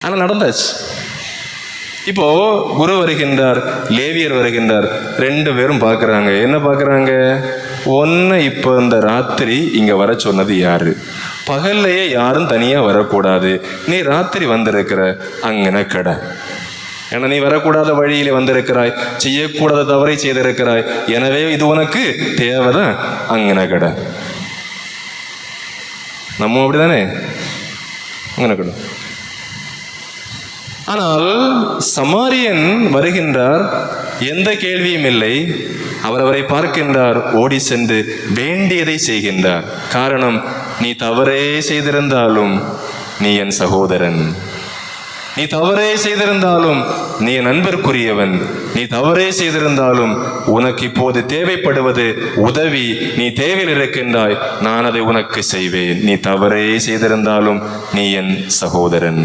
ஆனால் நடந்தாச்சு. இப்போ குரு வருகின்றார், லேவியர் வருகின்றார். 2 பேரும் பார்க்குறாங்க. என்ன பார்க்குறாங்க? ஒன்று, இப்போ இந்த ராத்திரி இங்கே வர சொன்னது யாரு? பகல்லையே யாரும் தனியாக வரக்கூடாது. நீ ராத்திரி வந்திருக்கிற அங்கன கடை. ஏன்னா நீ வரக்கூடாத வழியிலே வந்திருக்கிறாய், செய்யக்கூடாத தவறை செய்திருக்கிறாய். எனவே இது உனக்கு தேவைதான், அங்கன கடை. நம்ம அப்படிதானே, அங்கன கடை. ஆனால் சமாரியன் வருகின்றார், எந்த கேள்வியும் இல்லை. அவரை பார்க்கின்றார், ஓடி சென்று வேண்டியதை செய்கின்றார். காரணம், நீ தவறே செய்திருந்தாலும் நீ என் சகோதரன், நீ தவறே செய்திருந்தாலும் நீ என் நண்பர்க்குரியவன், நீ தவறே செய்திருந்தாலும் உனக்கு இப்போது தேவைப்படுவது உதவி. நீ தேவையில் இருக்கின்றாய், நான் அதை உனக்கு செய்வேன். நீ தவறே செய்திருந்தாலும் நீ என் சகோதரன்.